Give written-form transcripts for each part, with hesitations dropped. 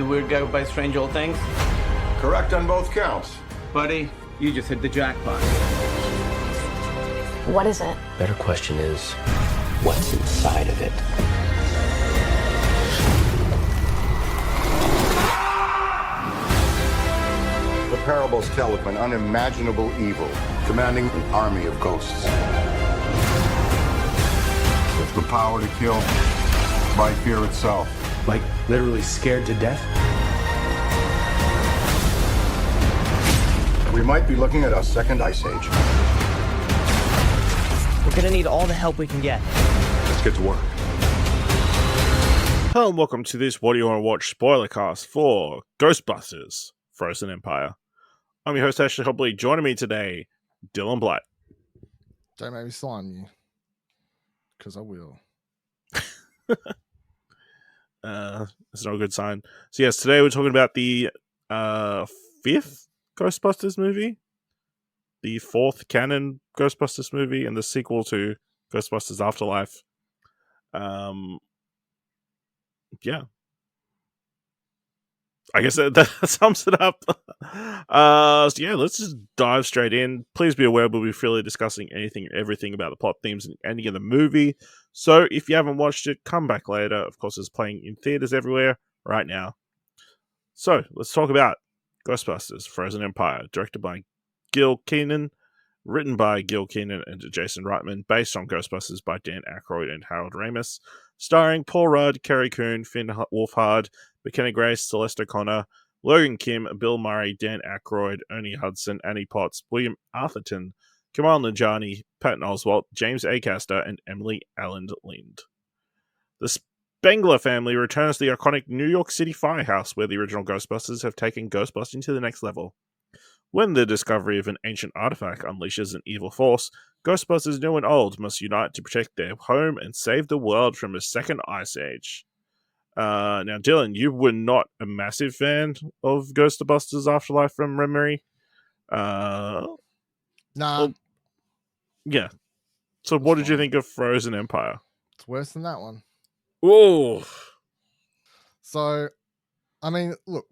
the weird guy who buys strange old things? Correct on both counts. Buddy, you just hit the jackpot. What is it? Better question is, what's inside of it? The parables tell of an unimaginable evil commanding an army of ghosts. With the power to kill by fear itself. Like, literally scared to death? We might be looking at a second ice age. We're gonna need all the help we can get. Let's get to work. Hello and welcome to this What Do You Want to Watch Spoilercast for Ghostbusters Frozen Empire. I'm your host Ashley Hobley. Joining me today, Dylan Blight. Don't make me slime you. Because I will. It's not a good sign. So yes, today we're talking about the fifth Ghostbusters movie, the fourth canon Ghostbusters movie, and the sequel to Ghostbusters Afterlife. Yeah. I guess that sums it up. So yeah, let's just dive straight in. Please be aware we'll be freely discussing anything and everything about the plot themes and ending of the movie. So if you haven't watched it, come back later. Of course, it's playing in theaters everywhere right now. So let's talk about Ghostbusters Frozen Empire, directed by Gil Kenan, written by Gil Kenan and Jason Reitman, based on Ghostbusters by Dan Aykroyd and Harold Ramis, starring Paul Rudd, Carrie, Coon, Finn Wolfhard, Mckenna Grace, Celeste O'Connor, Logan Kim, Bill Murray, Dan Aykroyd, Ernie Hudson, Annie Potts, William Atherton, Kumail Nanjiani, Patton Oswalt, James Acaster, and Emily Alyn. The Spengler family returns to the iconic New York City firehouse where the original Ghostbusters have taken ghostbusting to the next level. When the discovery of an ancient artifact unleashes an evil force, Ghostbusters new and old must unite to protect their home and save the world from a second ice age. Now, Dylan, you were not a massive fan of Ghostbusters Afterlife from memory. Nah. Well, yeah. So what did you think of Frozen Empire? It's worse than that one. Whoa. So, I mean, look,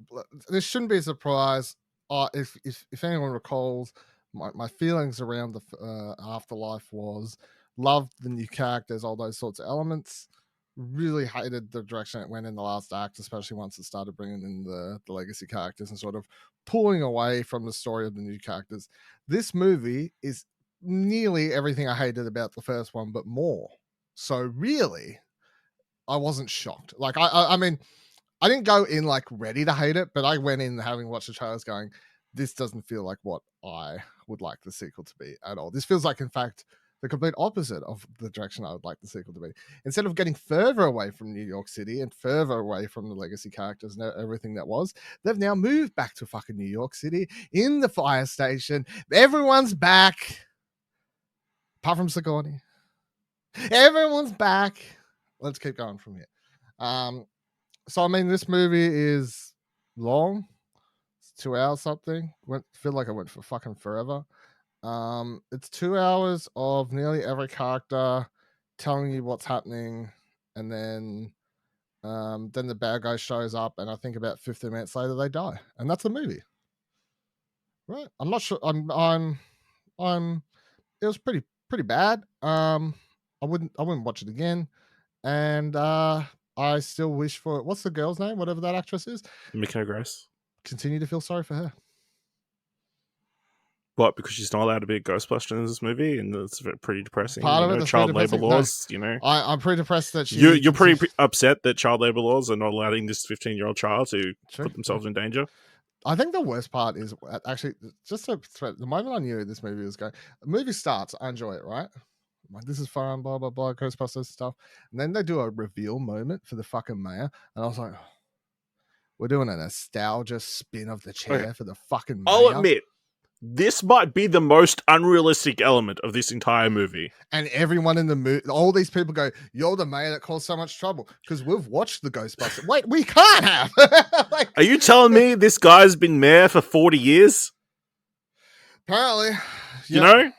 this shouldn't be a surprise. If anyone recalls, my feelings around the Afterlife was loved the new characters, all those sorts of elements. Really hated the direction it went in the last act, especially once it started bringing in the legacy characters and sort of pulling away from the story of the new characters. This movie is nearly everything I hated about the first one, but more. So really, I wasn't shocked. Like, I mean, I didn't go in like ready to hate it, but I went in having watched the trailers going, this doesn't feel like what I would like the sequel to be at all. This feels like, in fact, the complete opposite of the direction I would like the sequel to be. Instead of getting further away from New York City and further away from the legacy characters and everything that was, they've now moved back to fucking New York City in the fire station. Everyone's back. Apart from Sigourney. Everyone's back. Let's keep going from here. So, I mean, this movie is long. It's 2 hours something. Feel like I went for fucking forever. It's 2 hours of nearly every character telling you what's happening, and then the bad guy shows up, and I think about 15 minutes later they die, and that's the movie. Right? I'm not sure. I'm. It was pretty bad. I wouldn't watch it again, and I still wish for, what's the girl's name? Whatever that actress is. Mckenna Grace. Continue to feel sorry for her. What? Because she's not allowed to be a Ghostbuster in this movie, and it's pretty depressing. Part of it, child labor laws. No, I'm pretty depressed that you're pretty upset that child labor laws are not allowing this 15-year-old child to put themselves in danger. I think the worst part is actually just the moment I knew this movie was going. The movie starts, I enjoy it, right? I'm like, this is fun, blah blah blah, Ghostbusters stuff, and then they do a reveal moment for the fucking mayor, and I was like, we're doing a nostalgia spin of the chair for the fucking mayor. I'll admit, this might be the most unrealistic element of this entire movie. And everyone in the movie, all these people go, you're the mayor that caused so much trouble because we've watched the Ghostbusters. Wait, we can't have. Like, are you telling me this guy's been mayor for 40 years? Apparently. You know?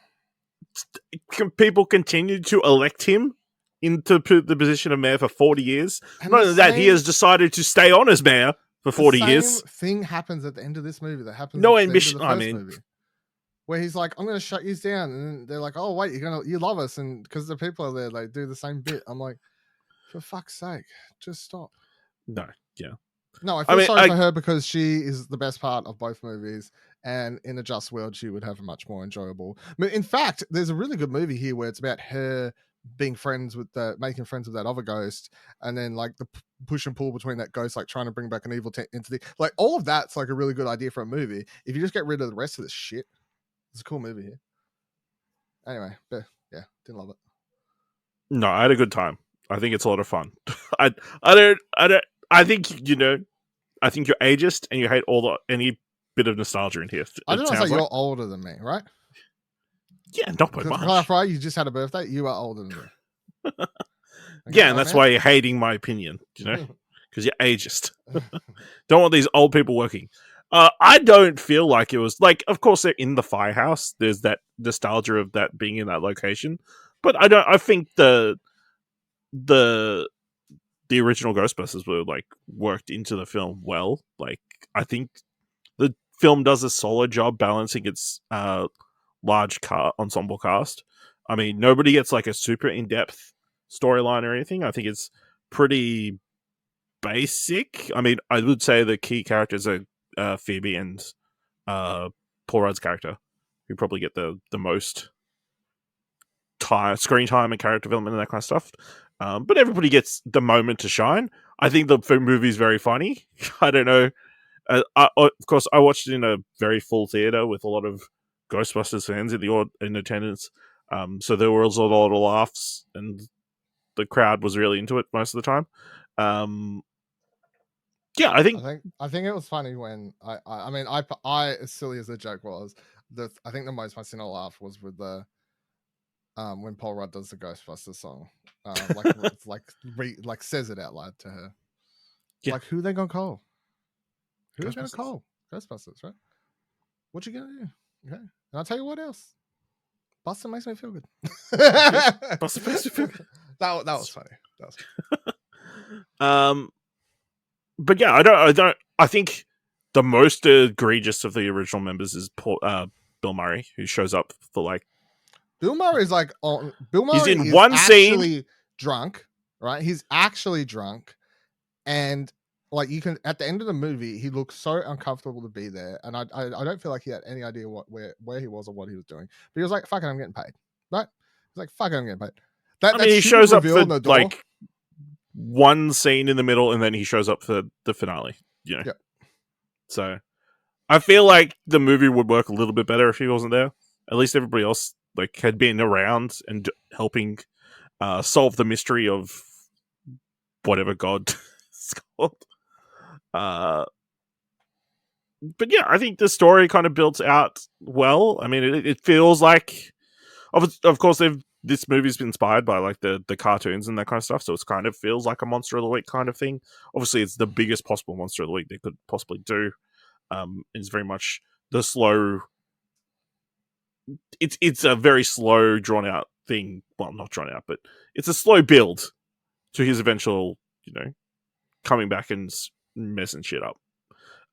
People continue to elect him into the position of mayor for 40 years. Not only that, he has decided to stay on as mayor for 40 the years. same thing happens at the end of this movie that happens No at the end of ambition. the I first mean, movie. Where he's like, I'm going to shut you down. And then they're like, oh, wait, you love us. And because the people are there, they do the same bit. I'm like, for fuck's sake, just stop. no, yeah. No, I feel sorry for her because she is the best part of both movies. And in a just world, she would have a much more enjoyable. In fact, there's a really good movie here where it's about her being making friends with that other ghost. And then like the push and pull between that ghost, like trying to bring back an evil entity. Like all of that's like a really good idea for a movie. If you just get rid of the rest of this shit, it's a cool movie here. Anyway, yeah, didn't love it. No, I had a good time. I think it's a lot of fun. I think I think you're ageist and you hate any bit of nostalgia in here. I don't know if you're older than me, right? Yeah, not by much. Clarify, you just had a birthday. You are older than me. Okay, yeah, and that's why you're hating my opinion, because you're ageist. Don't want these old people working. I don't feel like it was like, of course, they're in the firehouse. There's that nostalgia of that being in that location, but I think the original Ghostbusters were like worked into the film well. Like, I think the film does a solid job balancing its large ensemble cast. I mean, nobody gets like a super in-depth storyline or anything. I think it's pretty basic. I mean, I would say the key characters are Phoebe and Paul Rudd's character, who probably get the most screen time and character development and that kind of stuff. But everybody gets the moment to shine. I think the movie is very funny. I don't know. Of course, I watched it in a very full theater with a lot of Ghostbusters fans in attendance. So there was a lot of laughs, and the crowd was really into it most of the time. Yeah, I think it was funny when I as silly as the joke was, I think the most my sinner laugh was with the when Paul Rudd does the Ghostbusters song, like says it out loud to her, like who they gonna call? Who they gonna call? Ghostbusters, right? What you gonna do? Okay, and I'll tell you what else. Buster makes me feel good. Buster makes me feel good. That was funny. That was but yeah, I think the most egregious of the original members is Bill Murray, who shows up for like. Bill Murray's like Bill Murray. He's in is one actually scene drunk, right? He's actually drunk, and like you can at the end of the movie, he looks so uncomfortable to be there, and I don't feel like he had any idea where he was or what he was doing. But he was like, "Fuck it, I'm getting paid." Right? He's like, "Fuck it, I'm getting paid." He shows up for like one scene in the middle, and then he shows up for the finale. Yeah. So I feel like the movie would work a little bit better if he wasn't there. At least everybody else like had been around and helping solve the mystery of whatever God is called. But yeah, I think the story kind of builds out well. I mean, it feels like, of course, this movie's been inspired by like the cartoons and that kind of stuff, so it kind of feels like a Monster of the Week kind of thing. Obviously, it's the biggest possible Monster of the Week they could possibly do. It's very much the slow. It's a very slow, drawn out thing. Well, not drawn out, but it's a slow build to his eventual, coming back and messing shit up.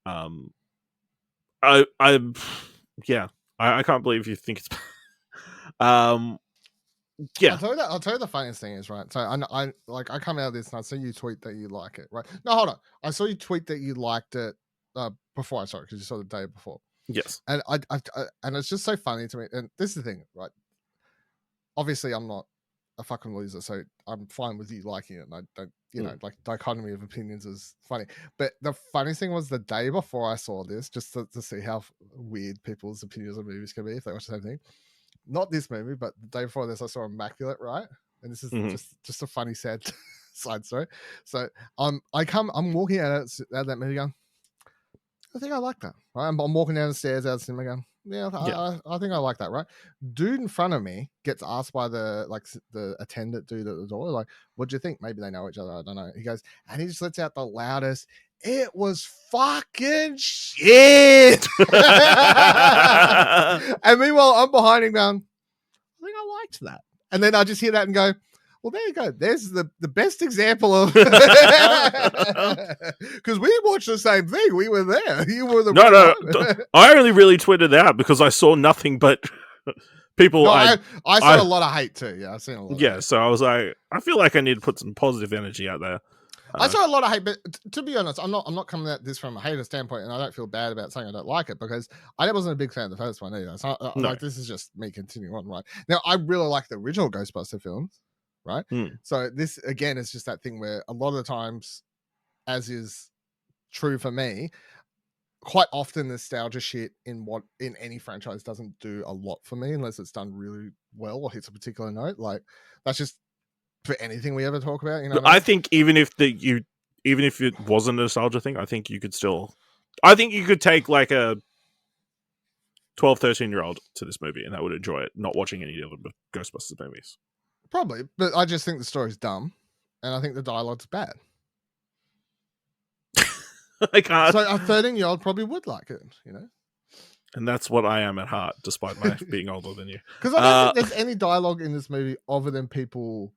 I can't believe you think it's. Yeah, I'll tell you the funniest thing is, right. So I come out of this and I see you tweet that you like it, right? No, hold on. I saw you tweet that you liked it before I saw it because you saw the day before. Yes, and I and it's just so funny to me. And this is the thing, right? Obviously, I'm not a fucking loser, so I'm fine with you liking it. And I don't, like dichotomy of opinions is funny. But the funniest thing was the day before I saw this, just to see how weird people's opinions of movies can be if they watch the same thing. Not this movie, but the day before this, I saw Immaculate, right? And this is just a funny, sad side story. So I'm walking out of that movie going, I think I like that. Right? I'm walking down the stairs out of the cinema going, I think I like that, right? Dude in front of me gets asked by the attendant dude at the door, like, what do you think? Maybe they know each other. I don't know. He goes, and he just lets out the loudest, it was fucking shit. And meanwhile, I'm behind him going, I think I liked that. And then I just hear that and go, well, there you go. There's the best example of because because we watched the same thing. We were there. You were the No. I only really tweeted out because I saw nothing but people. No, I saw a lot of hate too. Yeah, I've seen a lot. Yeah, so I was like, I feel like I need to put some positive energy out there. I saw a lot of hate, but to be honest, I'm not coming at this from a hater standpoint, and I don't feel bad about saying I don't like it because I wasn't a big fan of the first one either. So like, this is just me continuing on right now. I really like the original Ghostbuster films, right? So this again is just that thing where a lot of the times, as is true for me, quite often nostalgia shit in any franchise doesn't do a lot for me unless it's done really well or hits a particular note. Like that's just for anything we ever talk about, you know. I think even if it wasn't a nostalgia thing, I think you could take like a 12, 13-year-old to this movie and they would enjoy it, not watching any other Ghostbusters movies. Probably, but I just think the story's dumb and I think the dialogue's bad. I can't. So a 13-year-old probably would like it, you know. And that's what I am at heart, despite my being older than you. Because I don't think there's any dialogue in this movie other than people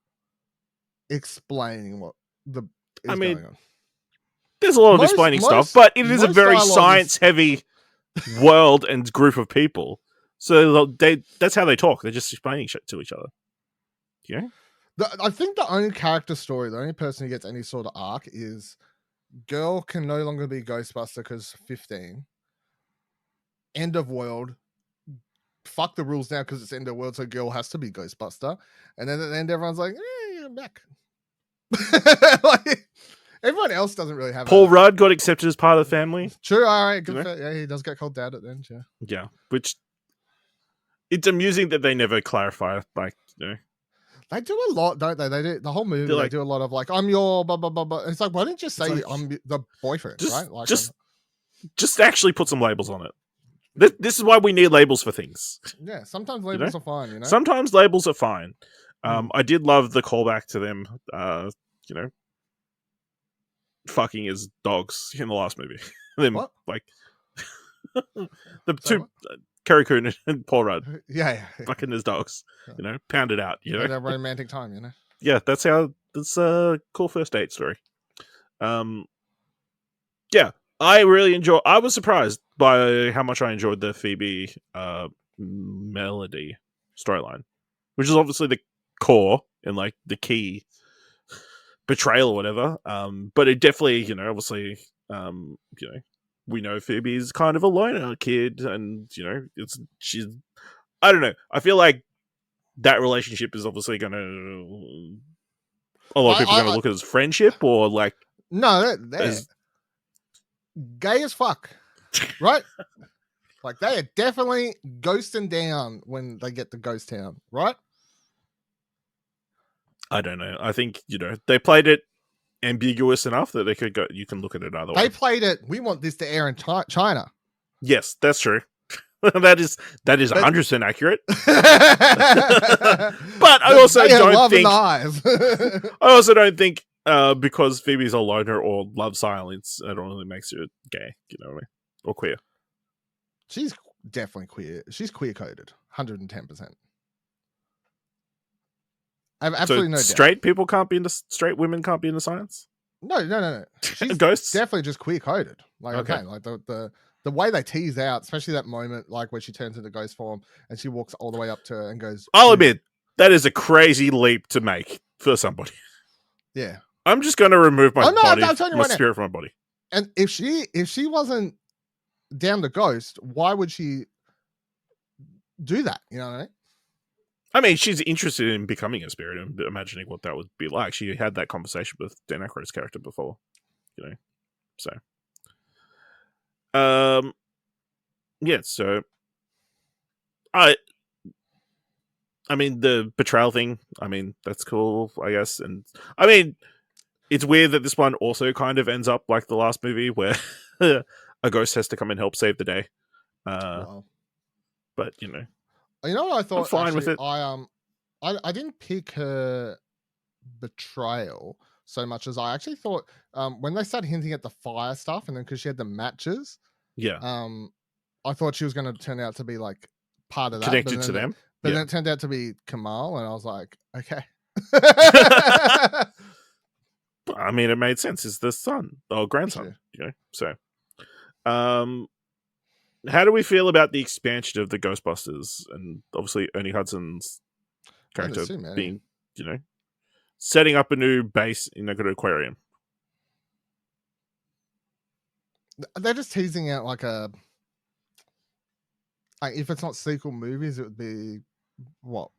explaining what going on. There's a lot of explaining stuff, but it is a very science-heavy world and group of people. So that's how they talk. They're just explaining shit to each other. Yeah. I think the only character story, the only person who gets any sort of arc is girl can no longer be Ghostbuster because 15. End of world. Fuck the rules now because it's end of world, so girl has to be Ghostbuster. And then at the end, everyone's like, I'm back. Like, everyone else doesn't really have Paul Rudd got accepted as part of the family. True, all right. Good yeah, he does get called dad at the end, yeah. Yeah, which it's amusing that they never clarify, like, you know. They do a lot, don't they? They do the whole movie. They do a lot of like, I'm your blah blah blah blah. It's like, why didn't you say I'm the boyfriend, right? Like, just actually put some labels on it. This is why we need labels for things. Yeah, sometimes labels are fine, you know. Sometimes labels are fine. I did love the callback to them, you know, fucking as dogs in the last movie. Them what? Like the two. Carrie Coon and Paul Rudd. Yeah. Fucking as dogs. You know, pound it out, you know. A romantic time, you know. Yeah, that's a cool first date story. Yeah, I was surprised by how much I enjoyed the Phoebe Melody storyline, which is obviously the core and like the key betrayal or whatever. But it definitely, you know, obviously, you know, we know Phoebe's kind of a loner kid, and you know, she's. I don't know. I feel like that relationship is obviously going to. A lot of people are going to look at it as friendship or like. No, they're gay as fuck, right? Like they are definitely ghosting down when they get to Ghost Town, right? I don't know. I think, you know, they played it ambiguous enough that they could go. You can look at it other way. They played it. We want this to air in China. Yes, that's true. that is 100% accurate. But I also don't think. I also don't think because Phoebe's a loner or loves silence, it only makes her gay. You know what I mean? Or queer. She's definitely queer. She's queer coded, 110%. I have absolutely no doubt. Straight people can't be into straight women can't be into science. No. She's ghosts definitely just queer coded. Like okay, like the way they tease out, especially that moment, like where she turns into ghost form and she walks all the way up to her and goes. I'll admit that is a crazy leap to make for somebody. Yeah, I'm just going to remove my body, I'm telling you my right spirit from my body. And if she wasn't down the ghost, why would she do that? You know what I mean? I mean, she's interested in becoming a spirit and imagining what that would be like. She had that conversation with Dan Aykroyd's character before, you know. So, yeah. So, I mean, the betrayal thing. I mean, that's cool, I guess. And I mean, it's weird that this one also kind of ends up like the last movie, where a ghost has to come and help save the day. Wow. But you know. You know what I thought? I'm fine actually, with it. I didn't pick her betrayal so much as I actually thought when they started hinting at the fire stuff, and then because she had the matches, I thought she was going to turn out to be like part of that, connected to them. But then it turned out to be Kumail, and I was like, okay. I mean, it made sense. It's the son or grandson, So, how do we feel about the expansion of the Ghostbusters and obviously Ernie Hudson's character being, setting up a new base in a good aquarium? They're just teasing out like if it's not sequel movies, it would be what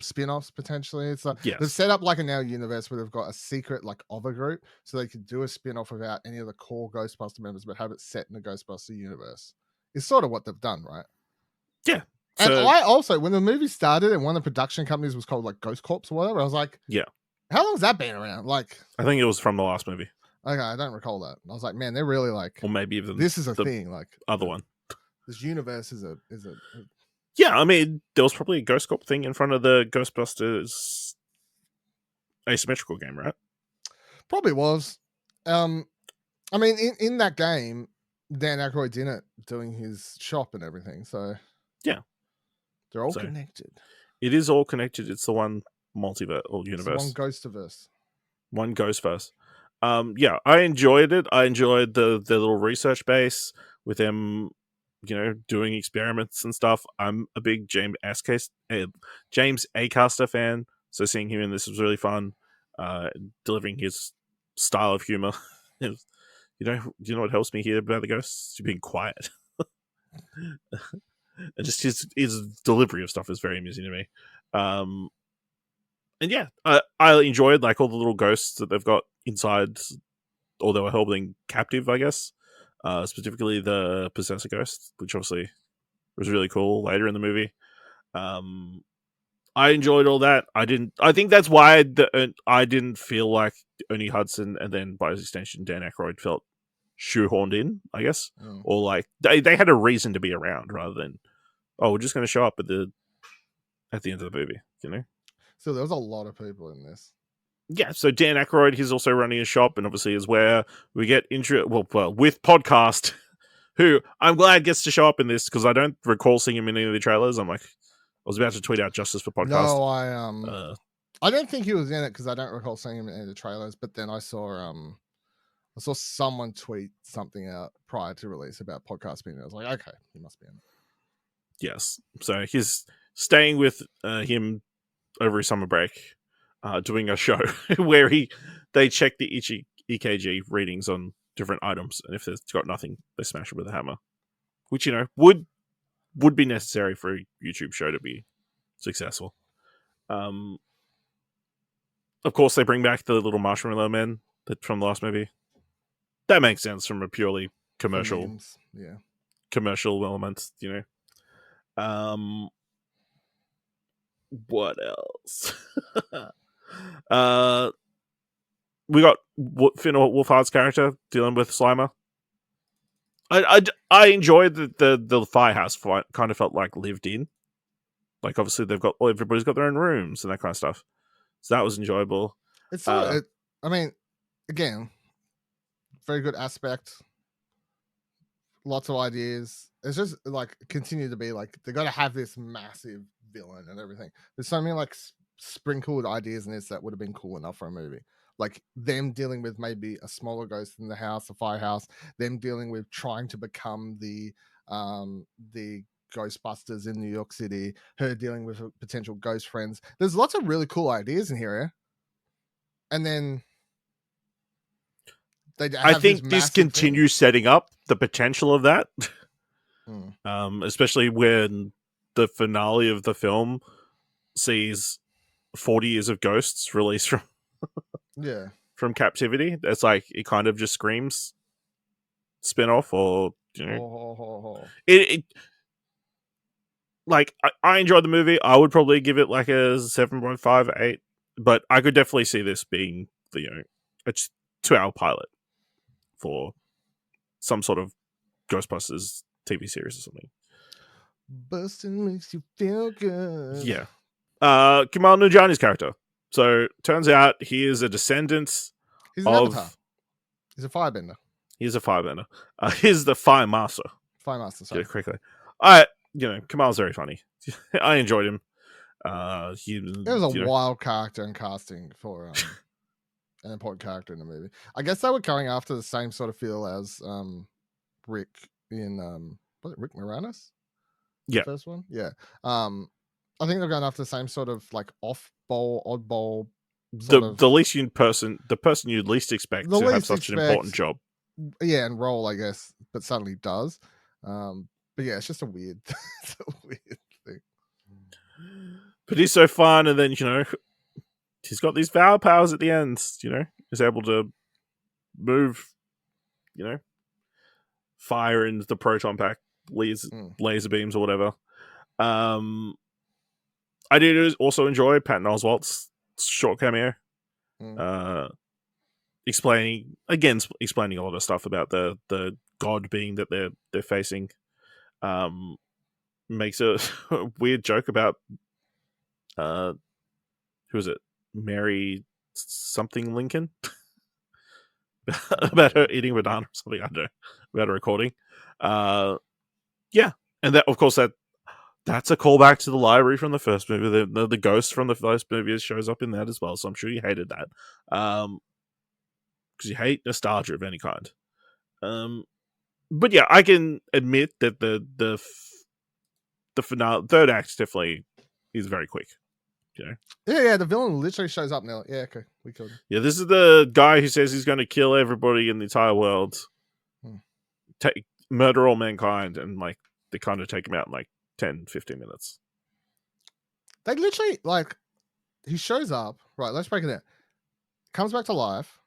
spin-offs potentially. It's like they've set up like a now universe where they've got a secret like other group, so they could do a spin-off without any of the core Ghostbuster members, but have it set in the Ghostbuster universe. It's sort of what they've done, right? Yeah. And I also, when the movie started and one of the production companies was called like Ghost Corps or whatever, I was like, how long's that been around? Like, I think it was from the last movie. Okay, I don't recall that. I was like, man, they're really like, or maybe even this is a thing. Like other one. This universe is a. Yeah, I mean, there was probably a Ghost Corp thing in front of the Ghostbusters asymmetrical game, right? Probably was. I mean, in that game, Dan Aykroyd's in it doing his shop and everything. So yeah, they're all connected. It is all connected. It's the one multiverse or universe. One Ghostiverse. One Ghostverse. Yeah, I enjoyed it. I enjoyed the little research base with them, doing experiments and stuff. I'm a big James Acaster fan, so seeing him in this was really fun. Delivering his style of humor. Do you know what helps me here about the ghosts? Being quiet. And just his delivery of stuff is very amusing to me. And yeah, I enjoyed like all the little ghosts that they've got inside, or they were holding captive, I guess. Specifically the possessor ghost, which obviously was really cool later in the movie. I enjoyed all that. I think that's why I didn't feel like Ernie Hudson and then by extension Dan Aykroyd felt shoehorned in, I guess. Or like they had a reason to be around rather than, we're just going to show up at the end of the movie, So there was a lot of people in this. Yeah, so Dan Aykroyd, he's also running a shop, and obviously is where we get with Podcast, who I'm glad gets to show up in this because I don't recall seeing him in any of the trailers. I was about to tweet out Justice for Podcast. No, I don't think he was in it because I don't recall seeing him in any of the trailers. But then I saw someone tweet something out prior to release about Podcast being there. I was like, okay, he must be in it. Yes, so he's staying with him over his summer break. Doing a show where they check the EKG readings on different items, and if they've got nothing, they smash it with a hammer, which would be necessary for a YouTube show to be successful. Of course, they bring back the little marshmallow men from the last movie. That makes sense from a purely commercial, commercial element, What else? We got Finn Wolfhard's character dealing with Slimer. I enjoyed the firehouse fight. Kind of felt like lived in. Like obviously everybody's got their own rooms and that kind of stuff. So that was enjoyable. It's I mean, again, very good aspect. Lots of ideas. It's just like continue to be like they got to have this massive villain and everything. There's so many like sprinkled ideas in this that would have been cool enough for a movie. Like them dealing with maybe a smaller ghost in the house, a firehouse. Them dealing with trying to become the Ghostbusters in New York City. Her dealing with potential ghost friends. There's lots of really cool ideas in here. And then I think this continues setting up the potential of that. Especially when the finale of the film sees 40 years of ghosts released from captivity. It's like it kind of just screams spin-off or it like I enjoyed the movie. I would probably give it like a 7.5, 8, but I could definitely see this being a 2-hour pilot for some sort of Ghostbusters TV series or something. Busting makes you feel good. Yeah. Kumail Nanjiani's character. So turns out he is a descendant He's an avatar. He's a firebender. He's a firebender. He's the fire master. Fire master, sorry. Get it correctly. Kumail's very funny. I enjoyed him. He was a wild character in casting for an important character in the movie. I guess they were going after the same sort of feel as Rick in was it Rick Moranis? Yeah. The first one? Yeah. I think they're going after the same sort of like off-ball, oddball the person you'd least expect to have such an important job. Yeah, and role, I guess, but suddenly does. But yeah, it's just a weird it's a weird thing. But he's so fun, and then, he's got these power powers at the end, he's able to move, fire into the proton pack, laser beams or whatever. I did also enjoy Patton Oswalt's short cameo. Explaining a lot of stuff about the god being that they're facing. Makes a weird joke about who is it? Mary something Lincoln? About her eating a banana or something, I don't know. About a recording. Yeah. And that, of course, that's a callback to the library from the first movie. The ghost from the first movie shows up in that as well, so I'm sure you hated that. Because you hate nostalgia of any kind. But yeah, I can admit that the finale, third act definitely is very quick. Yeah, the villain literally shows up now. Yeah, okay, we could. Yeah, this is the guy who says he's going to kill everybody in the entire world, murder all mankind, and like they kind of take him out in like 10-15 minutes. They literally, like, he shows up, right, let's break it down. Comes back to life,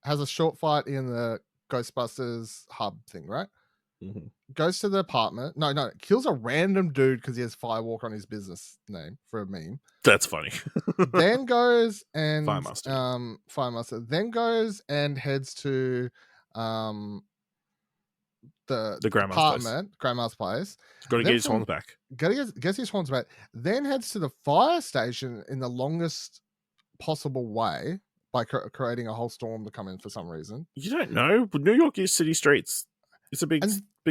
has a short fight in the Ghostbusters hub thing, right? Mm-hmm. Goes to the apartment. No, kills a random dude because he has Firewalker on his business name for a meme. That's funny. Then goes and Firemaster. Then goes and heads to the grandma's apartment, grandma's place. Got to get his horns back. Gets his horns back. Then heads to the fire station in the longest possible way by creating a whole storm to come in for some reason. You don't know, but New York is city streets. It's a big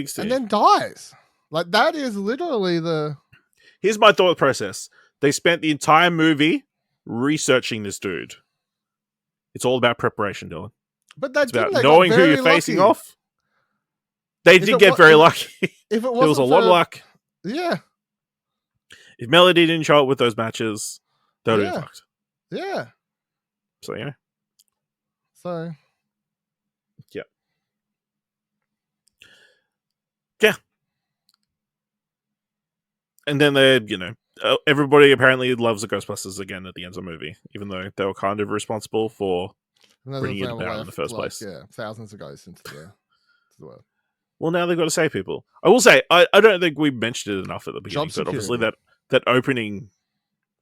city. And then dies. Like, that is literally the... Here's my thought process. They spent the entire movie researching this dude. It's all about preparation, Dylan. But that's about knowing who you're facing off. They did get very lucky. If it was a lot of luck. Yeah. If Melody didn't show up with those matches, they would have been fucked. Yeah. So, yeah. So... Yeah. Yeah. And then everybody apparently loves the Ghostbusters again at the end of the movie, even though they were kind of responsible for bringing it about in the first place. Yeah, thousands of ghosts into the world. Well, now they've got to save people. I will say, I don't think we mentioned it enough at the beginning, but obviously that opening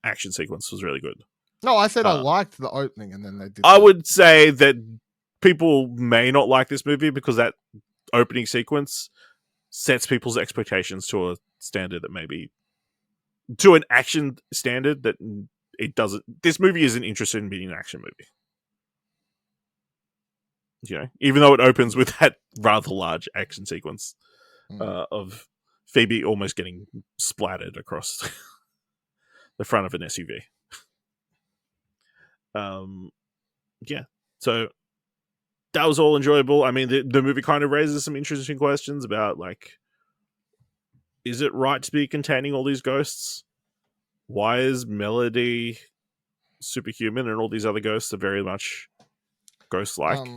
action sequence was really good. No, I said I liked the opening, and then they did. I would say that people may not like this movie because that opening sequence sets people's expectations to a standard that maybe to an action standard that it doesn't. This movie isn't interested in being an action movie. Even though it opens with that rather large action sequence of Phoebe almost getting splattered across the front of an SUV. Yeah. So that was all enjoyable. I mean, the movie kind of raises some interesting questions about, like, is it right to be containing all these ghosts? Why is Melody superhuman and all these other ghosts are very much ghost-like?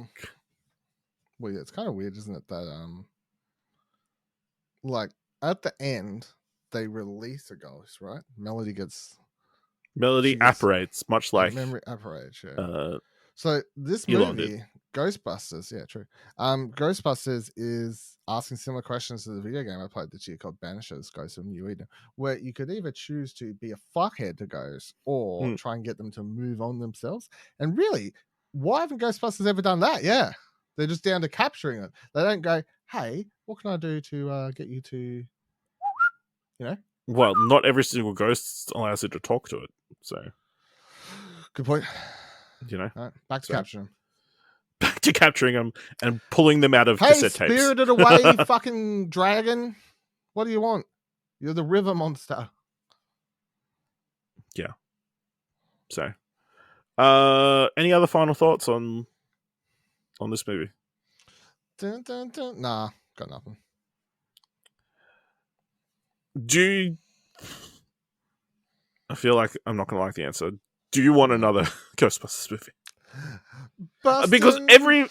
Well, yeah, it's kind of weird, isn't it? That like at the end they release a ghost, right? Melody apparates, much like memory apparates. Yeah. So this movie, Ghostbusters, yeah, true. Ghostbusters is asking similar questions to the video game I played this year called Banishers, Ghosts of New Eden, where you could either choose to be a fuckhead to ghosts or try and get them to move on themselves. And really, why haven't Ghostbusters ever done that? Yeah. They're just down to capturing it. They don't go, hey, what can I do to get you to, Well, not every single ghost allows you to talk to it, so. Good point. All right, back to capturing them. Back to capturing them and pulling them out of cassette tapes. Hey, spirited away, fucking dragon. What do you want? You're the river monster. Yeah. So, Any other final thoughts on this movie? Dun, dun, dun. Nah, got nothing. I feel like I'm not going to like the answer. Do you want another Ghostbusters movie? Because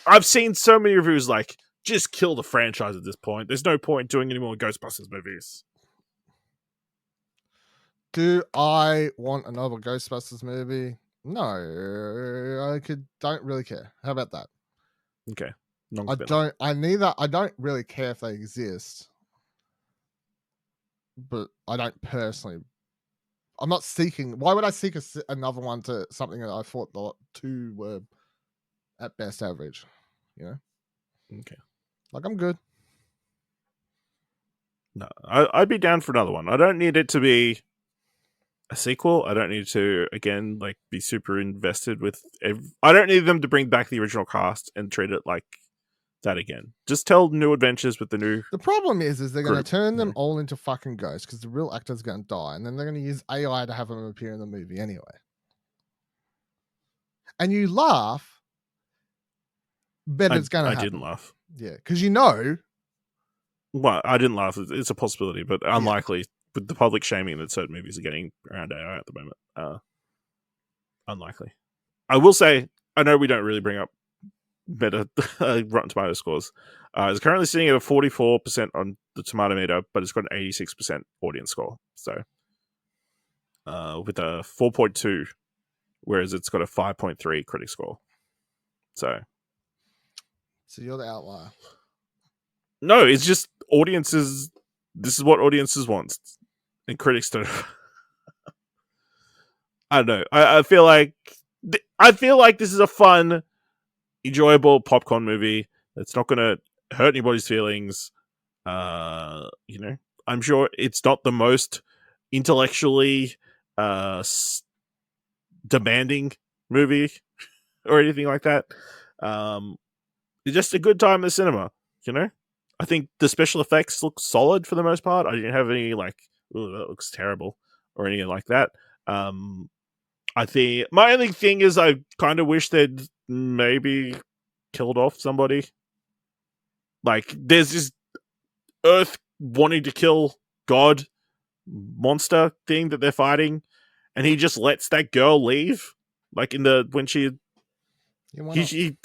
I've seen so many reviews like, just kill the franchise at this point. There's no point doing any more Ghostbusters movies. Do I want another Ghostbusters movie? No, don't really care. How about that? Okay. I don't really care if they exist, but I don't personally. I'm not seeking. Why would I seek another one to something that I thought the two were at best average? You know. Okay. Like, I'm good. No, I'd be down for another one. I don't need it to be a sequel. I don't need to, again, like, be super invested with... I don't need them to bring back the original cast and treat it like that again. Just tell new adventures with the new... The problem is they're going to turn them all into fucking ghosts because the real actor's going to die, and then they're going to use AI to have them appear in the movie anyway. And you laugh, but it's going to happen. I didn't laugh. Yeah, because you know... Well, I didn't laugh. It's a possibility, but unlikely. With the public shaming that certain movies are getting around AI at the moment. Unlikely. I will say, I know we don't really bring up better Rotten Tomato scores. It's currently sitting at a 44% on the tomato meter, but it's got an 86% audience score. So, with a 4.2, whereas it's got a 5.3 critic score. So you're the outlier. No, it's just audiences. This is what audiences want, and critics don't. I don't know. I feel like this is a fun, enjoyable popcorn movie that's not going to hurt anybody's feelings. You know, I'm sure it's not the most intellectually demanding movie or anything like that. It's just a good time in the cinema, you know? I think the special effects look solid for the most part. I didn't have any like, "Ooh, that looks terrible," or anything like that. I think my only thing is I kind of wish they'd maybe killed off somebody. Like, there's this Earth wanting to kill God monster thing that they're fighting, and he just lets that girl leave. Like when she, you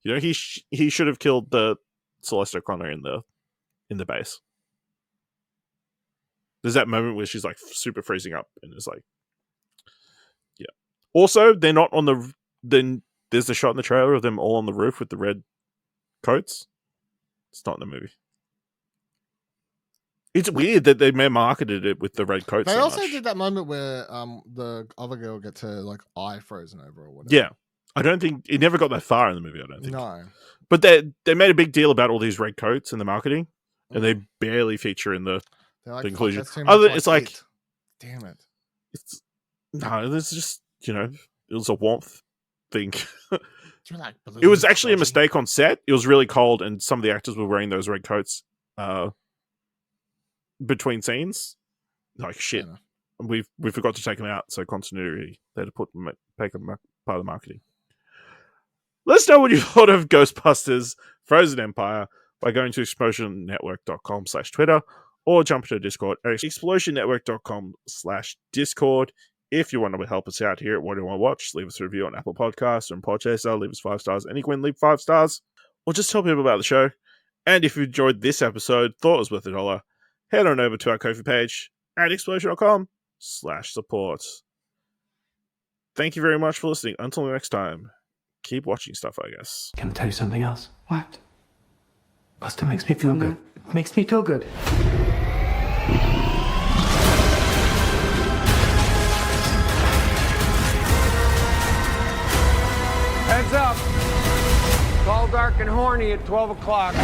know, he should have killed the Celeste O'Connor in the base. There's that moment where she's like super freezing up, and it's like, yeah. Also, they're not on the. Then there's the shot in the trailer of them all on the roof with the red coats. It's not in the movie. It's weird that they marketed it with the red coats. They so also much. did that moment where the other girl gets her like eye frozen over or whatever. Yeah, I don't think it never got that far in the movie. I don't think. No. But they made a big deal about all these red coats in the marketing, and they barely feature in the conclusion. It's like, damn it! There's just, you know, it was a warmth thing. Like it was actually a mistake on set. It was really cold, and some of the actors were wearing those red coats between scenes. Like shit, we forgot to take them out, so continuity. They had to take them part of the marketing. Let us know what you thought of Ghostbusters Frozen Empire by going to explosionnetwork.com/Twitter or jump into Discord at explosionnetwork.com/Discord. If you want to help us out here at What Do I Watch, leave us a review on Apple Podcasts or on Podchaser, leave us 5 stars. Any Gwen, leave 5 stars. Or just tell people about the show. And if you enjoyed this episode, thought it was worth $1, head on over to our Ko-fi page at explosion.com/support. Thank you very much for listening. Until next time. Keep watching stuff, I guess. Can I tell you something else? What? Buster makes me feel good. Makes me feel good. Heads up. It's all dark and horny at 12 o'clock.